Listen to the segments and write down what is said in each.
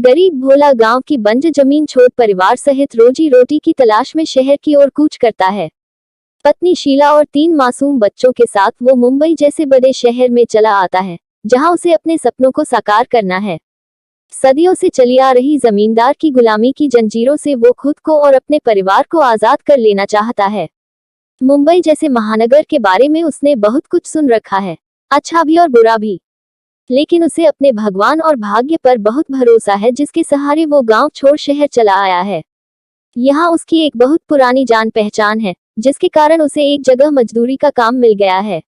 गरीब भोला गांव की बंजर जमीन छोड़ परिवार सहित रोजी रोटी की तलाश में शहर की ओर कूच करता है। पत्नी शीला और 3 मासूम बच्चों के साथ वो मुंबई जैसे बड़े शहर में चला आता है, जहां उसे अपने सपनों को साकार करना है। सदियों से चली आ रही जमींदार की गुलामी की जंजीरों से वो खुद को और अपने परिवार को आजाद कर लेना चाहता है। मुंबई जैसे महानगर के बारे में उसने बहुत कुछ सुन रखा है, अच्छा भी और बुरा भी। लेकिन उसे अपने भगवान और भाग्य पर बहुत भरोसा है, जिसके सहारे वो गांव छोड़ शहर चला आया है। यहाँ उसकी एक बहुत पुरानी जान पहचान है, जिसके कारण उसे एक जगह मजदूरी का काम मिल गया है।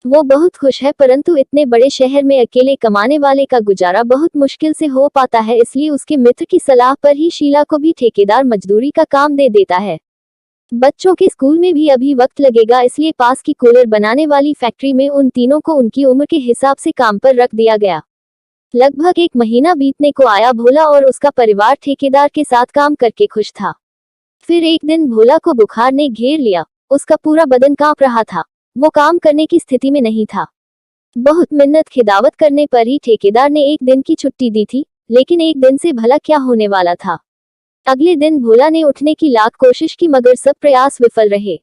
वो बहुत खुश है, परंतु इतने बड़े शहर में अकेले कमाने वाले का गुजारा बहुत मुश्किल से हो पाता है। इसलिए उसके मित्र की सलाह पर ही शीला को भी ठेकेदार मजदूरी का काम दे देता है। बच्चों के स्कूल में भी अभी वक्त लगेगा, इसलिए पास की कूलर बनाने वाली फैक्ट्री में उन तीनों को उनकी उम्र के हिसाब से काम पर रख दिया गया। लगभग 1 महीना बीतने को आया। भोला और उसका परिवार ठेकेदार के साथ काम करके खुश था। फिर एक दिन भोला को बुखार ने घेर लिया। उसका पूरा बदन कांप रहा था। वो काम करने की स्थिति में नहीं था। बहुत मिन्नत खिदावत करने पर ही ठेकेदार ने 1 दिन की छुट्टी दी थी, लेकिन 1 दिन से भला क्या होने वाला था। अगले दिन भोला ने उठने की लाख कोशिश की, मगर सब प्रयास विफल रहे।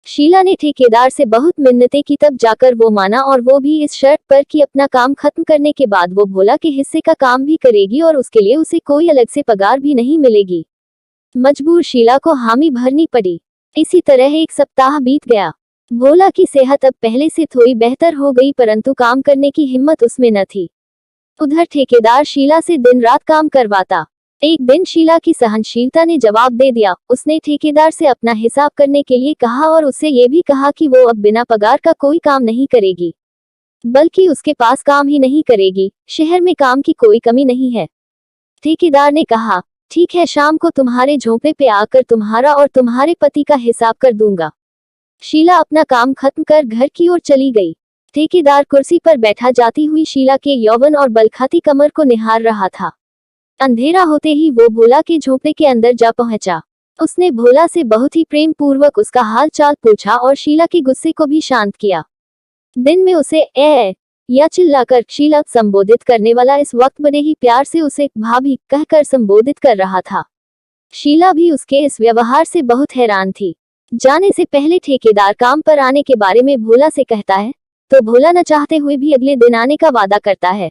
शीला ने ठेकेदार से बहुत मिन्नतें की, तब जाकर वो माना, और वो भी इस शर्त पर कि अपना काम खत्म करने के बाद वो भोला के हिस्से का काम भी करेगी और उसके लिए उसे कोई अलग से पगार भी नहीं मिलेगी। मजबूर शीला को हामी भरनी पड़ी। इसी तरह 1 सप्ताह बीत गया। भोला की सेहत अब पहले से थोड़ी बेहतर हो गई, परंतु काम करने की हिम्मत उसमें न थी। उधर ठेकेदार शीला से दिन रात काम करवाता। एक दिन शीला की सहनशीलता ने जवाब दे दिया। उसने ठेकेदार से अपना हिसाब करने के लिए कहा और उससे ये भी कहा कि वो अब बिना पगार का कोई काम नहीं करेगी, बल्कि उसके पास काम ही नहीं करेगी। शहर में काम की कोई कमी नहीं है। ठेकेदार ने कहा, ठीक है, शाम को तुम्हारे झोंपड़े पे आकर तुम्हारा और तुम्हारे पति का हिसाब कर दूंगा। शीला अपना काम खत्म कर घर की ओर चली गई। ठेकेदार कुर्सी पर बैठा जाती हुई शीला के यौवन और बलखाती कमर को निहार रहा था। अंधेरा होते ही वो भोला के झोंपड़े के अंदर जा पहुंचा। उसने भोला से बहुत ही प्रेम पूर्वक उसका हाल चाल पूछा और शीला के गुस्से को भी शांत किया। दिन में उसे ए या चिल्लाकर शीला संबोधित करने वाला इस वक्त बड़े ही प्यार से उसे भाभी कहकर संबोधित कर रहा था। शीला भी उसके इस व्यवहार से बहुत हैरान थी। जाने से पहले ठेकेदार काम पर आने के बारे में भोला से कहता है, तो भोला न चाहते हुए भी अगले दिन आने का वादा करता है।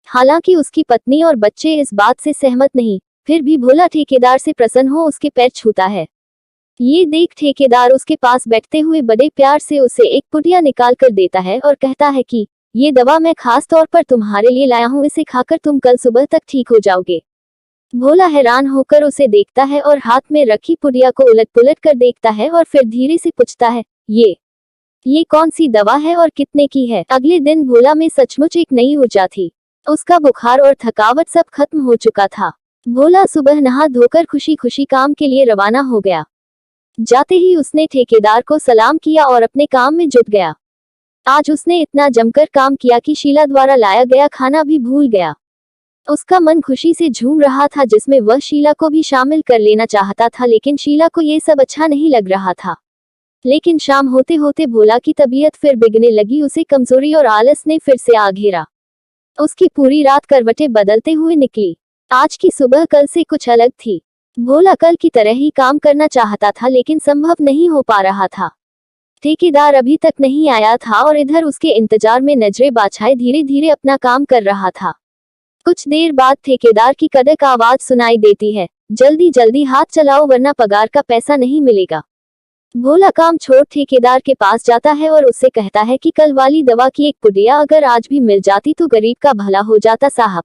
हालांकि उसकी पत्नी और बच्चे इस बात से सहमत नहीं, फिर भी भोला ठेकेदार से प्रसन्न हो उसके पैर छूता है। ये देख ठेकेदार उसके पास बैठते हुए बड़े प्यार से उसे एक पुड़िया निकाल कर देता है और कहता है कि ये दवा मैं खास तौर पर तुम्हारे लिए लाया हूँ, इसे खाकर तुम कल सुबह तक ठीक हो जाओगे। भोला हैरान होकर उसे देखता है और हाथ में रखी पुड़िया को उलट पुलट कर देखता है और फिर धीरे से पूछता है, ये कौन सी दवा है और कितने की है। अगले दिन भोला में सचमुच एक नई ऊर्जा थी। उसका बुखार और थकावट सब खत्म हो चुका था। भोला सुबह नहा धोकर खुशी खुशी काम के लिए रवाना हो गया। जाते ही उसने ठेकेदार को सलाम किया और अपने काम में जुट गया। आज उसने इतना जमकर काम किया कि शीला द्वारा लाया गया खाना भी भूल गया। उसका मन खुशी से झूम रहा था, जिसमें वह शीला को भी शामिल कर लेना चाहता था, लेकिन शीला को ये सब अच्छा नहीं लग रहा था। लेकिन शाम होते होते भोला की तबीयत फिर बिगड़ने लगी। उसे कमजोरी और आलस ने फिर से आ घेरा। उसकी पूरी रात करवटें बदलते हुए निकली। आज की सुबह कल से कुछ अलग थी। भोला कल की तरह ही काम करना चाहता था, लेकिन संभव नहीं हो पा रहा था। ठेकेदार अभी तक नहीं आया था और इधर उसके इंतजार में नजरे बाछाए धीरे धीरे अपना काम कर रहा था। कुछ देर बाद ठेकेदार की कड़क आवाज सुनाई देती है, जल्दी जल्दी हाथ चलाओ वरना पगार का पैसा नहीं मिलेगा। भोला काम छोड़ ठेकेदार के पास जाता है और उससे कहता है कि कल वाली दवा की एक पुड़िया अगर आज भी मिल जाती तो गरीब का भला हो जाता साहब।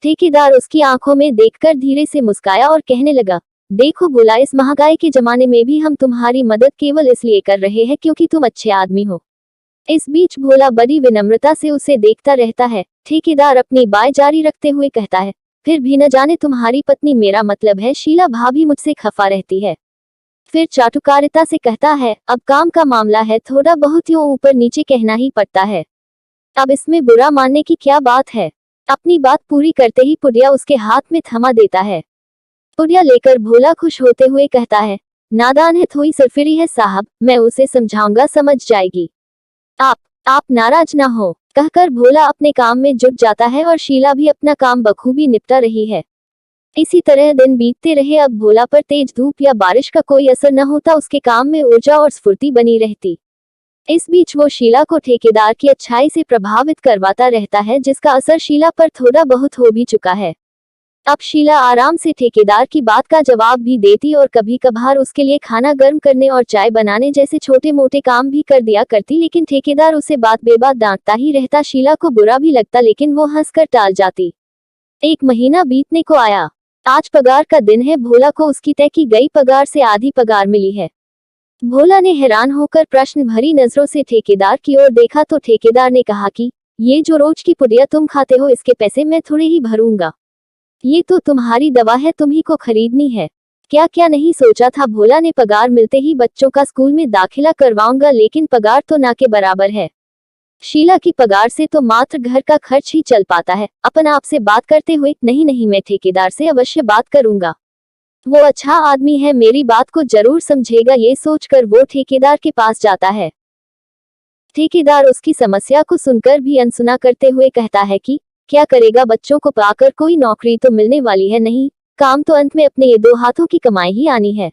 ठेकेदार उसकी आंखों में देखकर धीरे से मुस्काया और कहने लगा, देखो भोला, इस महंगाई के जमाने में भी हम तुम्हारी मदद केवल इसलिए कर रहे हैं क्योंकि तुम अच्छे आदमी हो। इस बीच भोला बड़ी विनम्रता से उसे देखता रहता है। ठेकेदार अपनी बात जारी रखते हुए कहता है, फिर भी न जाने तुम्हारी पत्नी, मेरा मतलब है शीला भाभी, मुझसे खफा रहती है। फिर चाटुकारिता से कहता है, अब काम का मामला है, थोड़ा बहुत यूं ऊपर नीचे कहना ही पड़ता है। अब इसमें बुरा मानने की क्या बात है। अपनी बात पूरी करते ही पुड़िया उसके हाथ में थमा देता है। पुड़िया लेकर भोला खुश होते हुए कहता है, नादान है, थोड़ी सरफिरी है साहब, मैं उसे समझाऊंगा, समझ जाएगी। आप नाराज ना हो। कहकर भोला अपने काम में जुट जाता है और शीला भी अपना काम बखूबी निपटा रही है। इसी तरह दिन बीतते रहे। अब भोला पर तेज धूप या बारिश का कोई असर न होता, उसके काम में ऊर्जा और स्फूर्ति बनी रहती। इस बीच वो शीला को ठेकेदार की अच्छाई से प्रभावित करवाता रहता है, जिसका असर शीला पर थोड़ा बहुत हो भी चुका है। अब शीला आराम से ठेकेदार की बात का जवाब भी देती और कभी कभार उसके लिए खाना गर्म करने और चाय बनाने जैसे छोटे मोटे काम भी कर दिया करती, लेकिन ठेकेदार उसे बात बेबात डांटता ही रहता। शीला को बुरा भी लगता, लेकिन वो हंसकर टाल जाती। एक महीना बीतने को आया। आज पगार का दिन है। भोला को उसकी तय की गई पगार से आधी पगार मिली है। भोला ने हैरान होकर प्रश्न भरी नजरों से ठेकेदार की ओर देखा तो ठेकेदार ने कहा कि ये जो रोज की पुड़िया तुम खाते हो, इसके पैसे मैं थोड़े ही भरूंगा। ये तो तुम्हारी दवा है, तुम ही को खरीदनी है। क्या क्या नहीं सोचा था। भोला ने पगार मिलते ही बच्चों का स्कूल में दाखिला करवाऊंगा, लेकिन पगार तो ना के बराबर है। शीला की पगार से तो मात्र घर का खर्च ही चल पाता है। अपन आपसे बात करते हुए, नहीं नहीं, मैं ठेकेदार से अवश्य बात करूंगा। वो अच्छा आदमी है, मेरी बात को जरूर समझेगा। ये सोचकर वो ठेकेदार के पास जाता है। ठेकेदार उसकी समस्या को सुनकर भी अनसुना करते हुए कहता है कि क्या करेगा, बच्चों को पाकर कोई नौकरी तो मिलने वाली है नहीं, काम तो अंत में अपने ये दो हाथों की कमाई ही आनी है।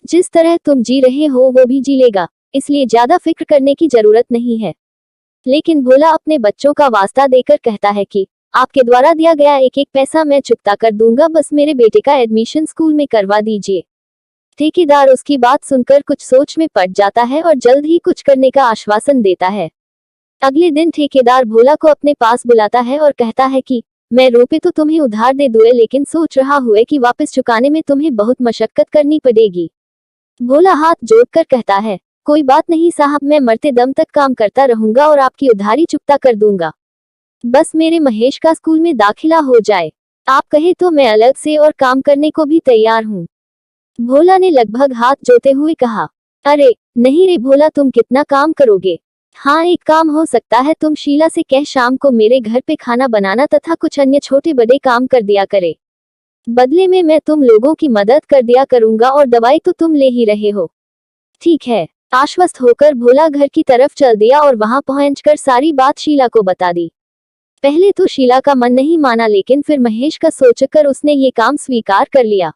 जिस तरह तुम जी रहे हो वो भी जी लेगा, इसलिए ज्यादा फिक्र करने की जरूरत नहीं है। लेकिन भोला अपने बच्चों का वास्ता देकर कहता है कि आपके द्वारा दिया गया एक एक पैसा मैं चुकता कर दूंगा, बस मेरे बेटे का एडमिशन स्कूल में करवा दीजिए। ठेकेदार उसकी बात सुनकर कुछ सोच में पड़ जाता है और जल्द ही कुछ करने का आश्वासन देता है। अगले दिन ठेकेदार भोला को अपने पास बुलाता है और कहता है कि मैं रुपए तो तुम्हें उधार दे दूं, लेकिन सोच रहा हुए कि वापस चुकाने में तुम्हें बहुत मशक्कत करनी पड़ेगी। भोला हाथ जोड़कर कहता है, कोई बात नहीं साहब, मैं मरते दम तक काम करता रहूंगा और आपकी उधारी चुकता कर दूंगा। बस मेरे महेश का स्कूल में दाखिला हो जाए। आप कहे तो मैं अलग से और काम करने को भी तैयार हूँ। भोला ने लगभग हाथ जोड़ते हुए कहा, अरे नहीं रे भोला, तुम कितना काम करोगे। हाँ, एक काम हो सकता है, तुम शीला से कह शाम को मेरे घर पे खाना बनाना तथा कुछ अन्य छोटे बड़े काम कर दिया करे। बदले में मैं तुम लोगों की मदद कर दिया करूंगा और दवाई तो तुम ले ही रहे हो। ठीक है। आश्वस्त होकर भोला घर की तरफ चल दिया और वहां पहुंचकर सारी बात शीला को बता दी। पहले तो शीला का मन नहीं माना, लेकिन फिर महेश का सोचकर उसने ये काम स्वीकार कर लिया।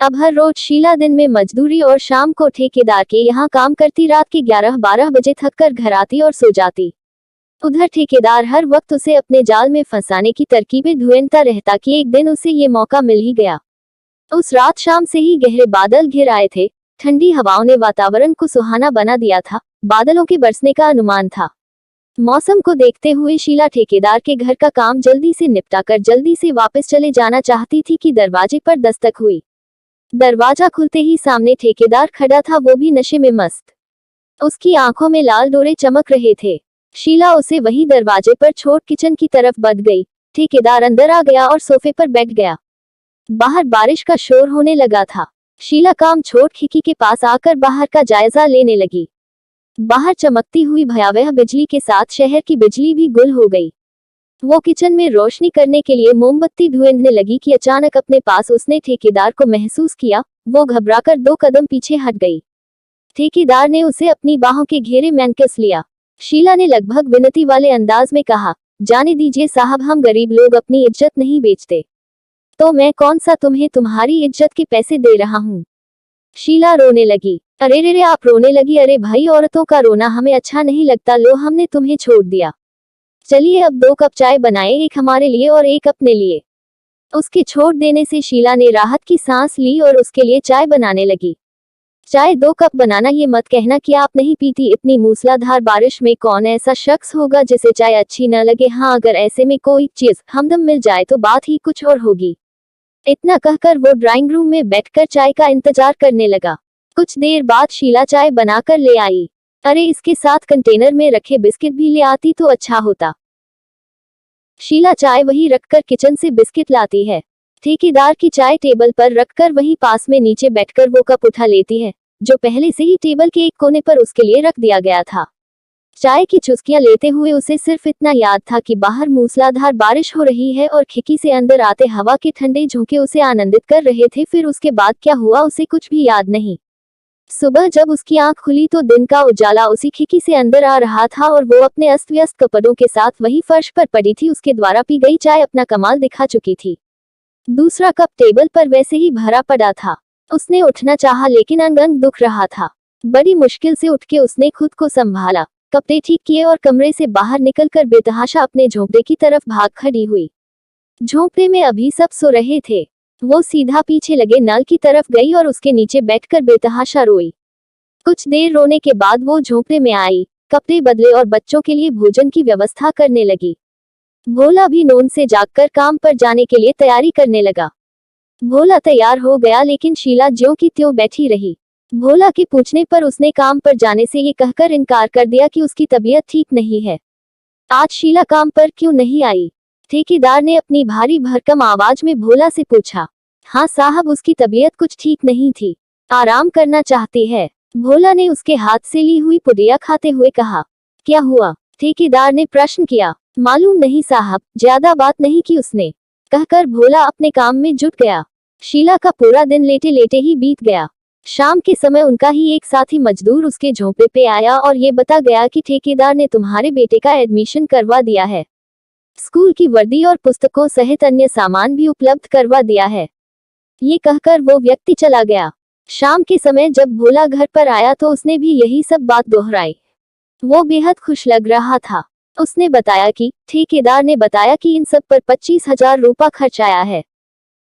अब हर रोज शीला दिन में मजदूरी और शाम को ठेकेदार के यहाँ काम करती, रात के 11-12 बजे थक कर घर आती और सो जाती। उधर ठेकेदार हर वक्त उसे अपने जाल में फंसाने की तरकीबें ढूंढता रहता कि एक दिन उसे ये मौका मिल ही गया। उस रात शाम से ही गहरे बादल घिर आए थे। ठंडी हवाओं ने वातावरण को सुहाना बना दिया था। बादलों के बरसने का अनुमान था। मौसम को देखते हुए शीला ठेकेदार के घर का काम जल्दी से निपटाकर जल्दी से वापस चले जाना चाहती थी कि दरवाजे पर दस्तक हुई। दरवाजा खुलते ही सामने ठेकेदार खड़ा था, वो भी नशे में मस्त। उसकी आंखों में लाल डोरे चमक रहे थे। शीला उसे वही दरवाजे पर छोड़ किचन की तरफ बढ़ गई। ठेकेदार अंदर आ गया और सोफे पर बैठ गया। बाहर बारिश का शोर होने लगा था। शीला काम छोड़ खिड़की के पास आकर बाहर का जायजा लेने लगी। बाहर चमकती हुई भयावह बिजली के साथ शहर की बिजली भी गुल हो गई। वो किचन में रोशनी करने के लिए मोमबत्ती ढूंढने लगी कि अचानक अपने पास उसने ठेकेदार को महसूस किया। वो घबराकर 2 कदम पीछे हट गई। ठेकेदार ने उसे अपनी बाहों के घेरे में कस लिया। शीला ने लगभग विनती वाले अंदाज में कहा, जाने दीजिए साहब, हम गरीब लोग अपनी इज्जत नहीं बेचते। तो मैं कौन सा तुम्हें तुम्हारी इज्जत के पैसे दे रहा हूँ। शीला रोने लगी। अरे रे रे, आप रोने लगी। अरे भाई, औरतों का रोना हमें अच्छा नहीं लगता। लो, हमने तुम्हें छोड़ दिया। चलिए अब 2 कप चाय बनाए, एक हमारे लिए और एक अपने लिए। उसके छोड़ देने से शीला ने राहत की सांस ली और उसके लिए चाय बनाने लगी। चाय 2 कप बनाना, ये मत कहना कि आप नहीं पीती। इतनी मूसलाधार बारिश में कौन ऐसा शख्स होगा जिसे चाय अच्छी न लगे। हाँ, अगर ऐसे में कोई चीज हमदम मिल जाए तो बात ही कुछ और होगी। इतना कहकर वो ड्राइंग रूम में बैठकर चाय का इंतजार करने लगा। कुछ देर बाद शीला चाय बनाकर ले आई। अरे, इसके साथ कंटेनर में रखे बिस्किट भी ले आती तो अच्छा होता। शीला चाय वहीं रखकर किचन से बिस्किट लाती है। ठेकेदार की चाय टेबल पर रखकर वहीं पास में नीचे बैठकर वो कप उठा लेती है, जो पहले से ही टेबल के एक कोने पर उसके लिए रख दिया गया था। चाय की चुस्कियां लेते हुए उसे सिर्फ इतना याद था कि बाहर मूसलाधार बारिश हो रही है और खिड़की से अंदर आते हवा के ठंडे झोंके उसे आनंदित कर रहे थे। फिर उसके बाद क्या हुआ उसे कुछ भी याद नहीं। सुबह जब उसकी आंख खुली तो दिन का उजाला उसी खिड़की से अंदर आ रहा था और वो अपने अस्त व्यस्त कपड़ों के साथ वही फर्श पर पड़ी थी। उसके द्वारा पी गई चाय अपना कमाल दिखा चुकी थी। दूसरा कप टेबल पर वैसे ही भरा पड़ा था। उसने उठना चाहा लेकिन अंग अंग दुख रहा था। बड़ी मुश्किल से उठ के उसने खुद को संभाला, कपड़े ठीक किए और कमरे से बाहर निकलकर बेतहाशा अपने झोंपड़े की तरफ भाग खड़ी हुई। झोंपड़े में अभी सब सो रहे थे। वो सीधा पीछे लगे नल की तरफ गई और उसके नीचे बैठकर बेतहाशा रोई। कुछ देर रोने के बाद वो झोंपड़े में आई, कपड़े बदले और बच्चों के लिए भोजन की व्यवस्था करने लगी। भोला भी नींद से जागकर काम पर जाने के लिए तैयारी करने लगा। भोला तैयार हो गया लेकिन शीला ज्यों की त्यों बैठी रही। भोला के पूछने पर उसने काम पर जाने से ये कहकर इनकार कर दिया कि उसकी तबीयत ठीक नहीं है। आज शीला काम पर क्यों नहीं आई? ठेकेदार ने अपनी भारी भरकम आवाज में भोला से पूछा। हाँ साहब, उसकी तबीयत कुछ ठीक नहीं थी, आराम करना चाहती है। भोला ने उसके हाथ से ली हुई पुड़िया खाते हुए कहा। क्या हुआ? ठेकेदार ने प्रश्न किया। मालूम नहीं साहब, ज्यादा बात नहीं की उसने, कहकर भोला अपने काम में जुट गया। शीला का पूरा दिन लेटे लेटे ही बीत गया। शाम के समय उनका ही एक साथी मजदूर उसके झोंपड़े पे आया और ये बता गया कि ठेकेदार ने तुम्हारे बेटे का एडमिशन करवा दिया है। स्कूल की वर्दी और पुस्तकों सहित अन्य सामान भी उपलब्ध करवा दिया है। ये कहकर वो व्यक्ति चला गया। शाम के समय जब भोला घर पर आया तो उसने भी यही सब बात दोहराई। वो बेहद खुश लग रहा था। उसने बताया कि ठेकेदार ने बताया कि इन सब पर 25,000 रुपया खर्च आया है,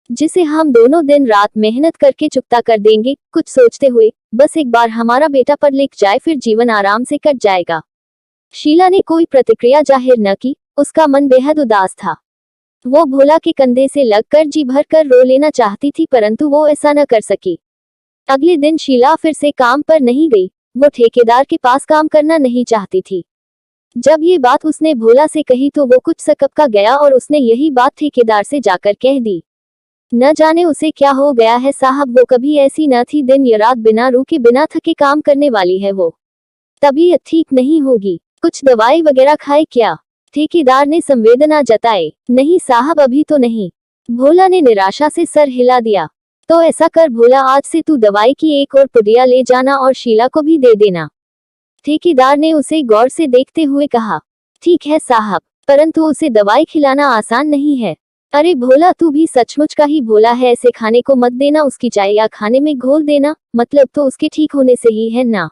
जिसे हम दोनों दिन रात मेहनत करके चुकता कर देंगे। कुछ सोचते हुए, बस एक बार हमारा बेटा पढ़ लिख जाए फिर जीवन आराम से कट जाएगा। शीला ने कोई प्रतिक्रिया जाहिर न की। उसका मन बेहद उदास था। वो भोला के कंधे से लगकर जी भर कर रो लेना चाहती थी, परंतु वो ऐसा न कर सकी। अगले दिन शीला फिर से काम पर नहीं गई। वो ठेकेदार के पास काम करना नहीं चाहती थी। जब ये बात उसने भोला से कही तो वो कुछ सकपका गया और उसने यही बात ठेकेदार से जाकर कह दी। न जाने उसे क्या हो गया है साहब, वो कभी ऐसी न थी। दिन या रात बिना रुके बिना थके काम करने वाली है वो। तबीयत ठीक नहीं होगी, कुछ दवाई वगैरह खाए क्या? ठेकेदार ने संवेदना जताई। नहीं साहब, अभी तो नहीं। भोला ने निराशा से सर हिला दिया। तो ऐसा कर भोला, आज से तू दवाई की एक और पुड़िया ले जाना और शीला को भी दे देना। ठेकेदार ने उसे गौर से देखते हुए कहा। ठीक है साहब, परंतु उसे दवाई खिलाना आसान नहीं है। अरे भोला, तू भी सचमुच का ही भोला है। ऐसे खाने को मत देना, उसकी चाय या खाने में घोल देना, मतलब तो उसके ठीक होने से ही है ना।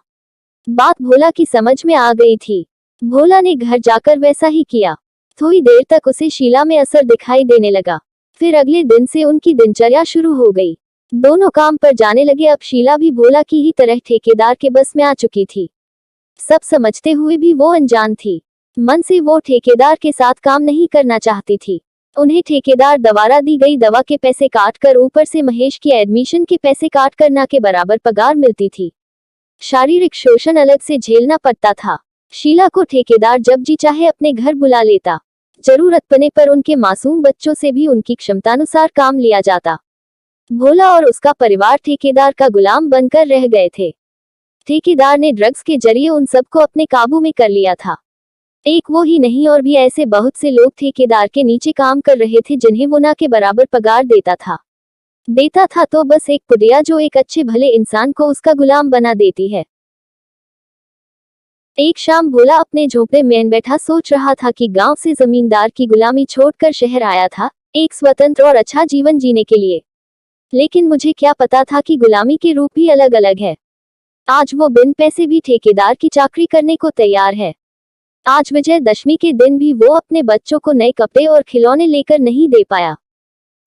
बात भोला की समझ में आ गई थी। भोला ने घर जाकर वैसा ही किया। थोड़ी देर तक उसे शीला में असर दिखाई देने लगा। फिर अगले दिन से उनकी दिनचर्या शुरू हो गई। दोनों काम पर जाने लगे। अब शीला भी भोला की ही तरह ठेकेदार के बस में आ चुकी थी। सब समझते हुए भी वो अनजान थी। मन से वो ठेकेदार के साथ काम नहीं करना चाहती थी। उन्हें ठेकेदार द्वारा दी गई दवा के पैसे काटकर ऊपर से महेश के एडमिशन के पैसे काटकर ना के बराबर पगार मिलती थी। शारीरिक शोषण अलग से झेलना पड़ता था। शीला को ठेकेदार जब जी चाहे अपने घर बुला लेता। जरूरत पड़ने पर उनके मासूम बच्चों से भी उनकी क्षमतानुसार काम लिया जाता। भोला और उसका परिवार ठेकेदार का गुलाम बनकर रह गए थे। ठेकेदार ने ड्रग्स के जरिए उन सबको अपने काबू में कर लिया था। एक वो ही नहीं, और भी ऐसे बहुत से लोग ठेकेदार के नीचे काम कर रहे थे जिन्हें वो ना के बराबर पगार देता था तो बस एक पुड़िया जो एक अच्छे भले इंसान को उसका गुलाम बना देती है। एक शाम भोला अपने झोंपड़े में बैठा सोच रहा था कि गांव से जमींदार की गुलामी छोड़कर शहर आया था, एक स्वतंत्र और अच्छा जीवन जीने के लिए। लेकिन मुझे क्या पता था कि गुलामी के रूप भी अलग अलग है। आज वो बिन पैसे भी ठेकेदार की चाकरी करने को तैयार है। आज विजयदशमी के दिन भी वो अपने बच्चों को नए कपड़े और खिलौने लेकर नहीं दे पाया।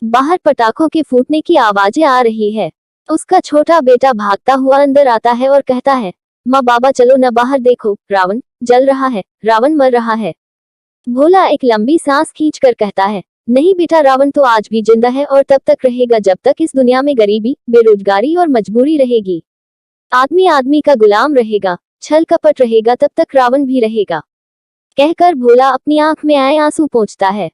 बाहर पटाखों के फूटने की आवाजें आ रही है। उसका छोटा बेटा भागता हुआ अंदर आता है और कहता है, माँ बाबा चलो न बाहर देखो, रावण जल रहा है, रावण मर रहा है। भोला एक लंबी सांस खींचकर कहता है, नहीं बेटा, रावण तो आज भी जिंदा है और तब तक रहेगा जब तक इस दुनिया में गरीबी, बेरोजगारी और मजबूरी रहेगी। आदमी आदमी का गुलाम रहेगा, छल कपट रहेगा, तब तक रावण भी रहेगा। कहकर भोला अपनी आंख में आए आंसू पोंछता है।